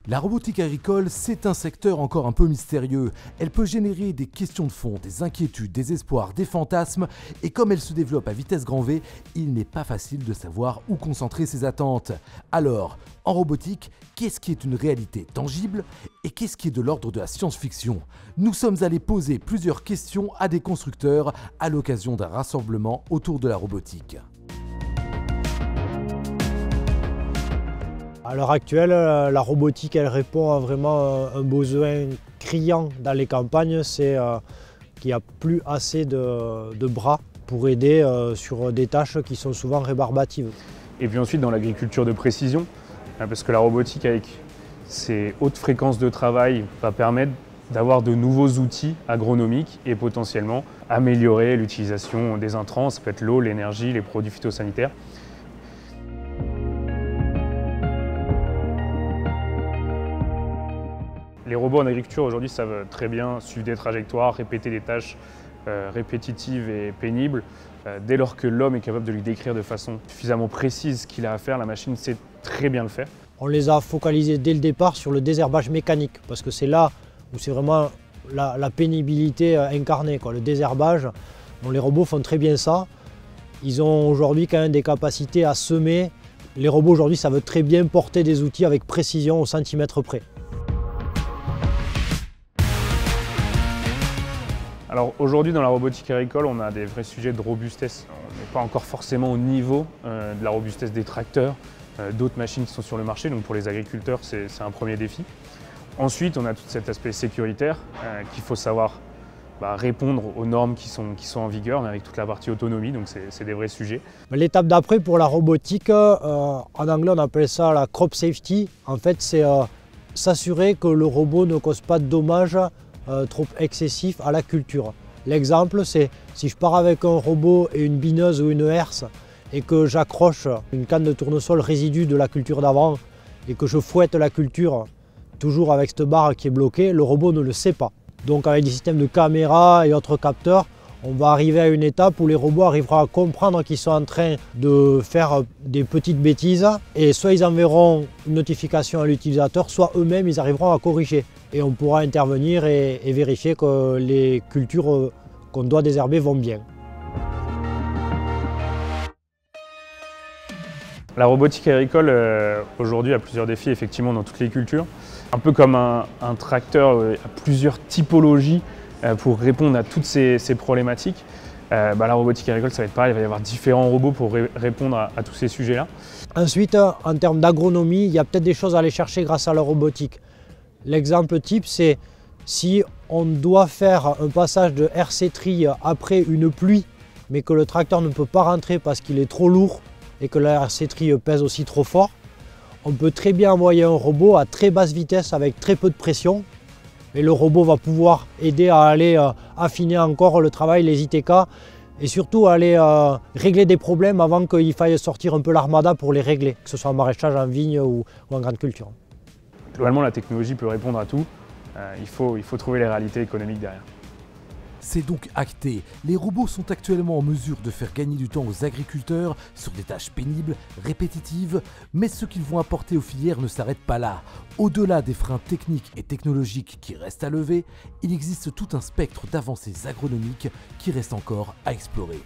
La robotique agricole, c'est un secteur encore un peu mystérieux. Elle peut générer des questions de fond, des inquiétudes, des espoirs, des fantasmes, et comme elle se développe à vitesse grand V, il n'est pas facile de savoir où concentrer ses attentes. Alors, en robotique, qu'est-ce qui est une réalité tangible et qu'est-ce qui est de l'ordre de la science-fiction? Nous sommes allés poser plusieurs questions à des constructeurs à l'occasion d'un rassemblement autour de la robotique. À l'heure actuelle, la robotique elle répond à vraiment un besoin criant dans les campagnes, c'est qu'il n'y a plus assez de bras pour aider sur des tâches qui sont souvent rébarbatives. Et puis ensuite dans l'agriculture de précision, parce que la robotique avec ses hautes fréquences de travail va permettre d'avoir de nouveaux outils agronomiques et potentiellement améliorer l'utilisation des intrants, ça peut être l'eau, l'énergie, les produits phytosanitaires. Les robots en agriculture aujourd'hui savent très bien suivre des trajectoires, répéter des tâches répétitives et pénibles. Dès lors que l'homme est capable de lui décrire de façon suffisamment précise ce qu'il a à faire, la machine sait très bien le faire. On les a focalisés dès le départ sur le désherbage mécanique parce que c'est là où c'est vraiment la pénibilité incarnée, quoi. Le désherbage, les robots font très bien ça. Ils ont aujourd'hui quand même des capacités à semer. Les robots aujourd'hui savent très bien porter des outils avec précision au centimètre près. Alors aujourd'hui dans la robotique agricole, on a des vrais sujets de robustesse. On n'est pas encore forcément au niveau de la robustesse des tracteurs, d'autres machines qui sont sur le marché, donc pour les agriculteurs c'est un premier défi. Ensuite on a tout cet aspect sécuritaire qu'il faut savoir répondre aux normes qui sont en vigueur, mais avec toute la partie autonomie, donc c'est des vrais sujets. L'étape d'après pour la robotique, en anglais on appelle ça la crop safety. En fait c'est s'assurer que le robot ne cause pas de dommages trop excessif à la culture. L'exemple c'est si je pars avec un robot et une bineuse ou une herse et que j'accroche une canne de tournesol résidu de la culture d'avant et que je fouette la culture toujours avec cette barre qui est bloquée, le robot ne le sait pas. Donc avec des systèmes de caméras et autres capteurs, on va arriver à une étape où les robots arriveront à comprendre qu'ils sont en train de faire des petites bêtises et soit ils enverront une notification à l'utilisateur, soit eux-mêmes ils arriveront à corriger. Et on pourra intervenir et vérifier que les cultures qu'on doit désherber vont bien. La robotique agricole aujourd'hui a plusieurs défis effectivement dans toutes les cultures. Un peu comme un tracteur a plusieurs typologies pour répondre à toutes ces problématiques. La robotique agricole ça va être pareil, il va y avoir différents robots pour répondre à tous ces sujets-là. Ensuite, en termes d'agronomie, il y a peut-être des choses à aller chercher grâce à la robotique. L'exemple type, c'est si on doit faire un passage de RC-tri après une pluie, mais que le tracteur ne peut pas rentrer parce qu'il est trop lourd et que la RC-tri pèse aussi trop fort, on peut très bien envoyer un robot à très basse vitesse avec très peu de pression. Et le robot va pouvoir aider à aller affiner encore le travail, les ITK, et surtout aller régler des problèmes avant qu'il faille sortir un peu l'armada pour les régler, que ce soit en maraîchage, en vigne ou en grande culture. Globalement, la technologie peut répondre à tout. Il faut trouver les réalités économiques derrière. C'est donc acté, les robots sont actuellement en mesure de faire gagner du temps aux agriculteurs sur des tâches pénibles, répétitives, mais ce qu'ils vont apporter aux filières ne s'arrête pas là. Au-delà des freins techniques et technologiques qui restent à lever, il existe tout un spectre d'avancées agronomiques qui reste encore à explorer.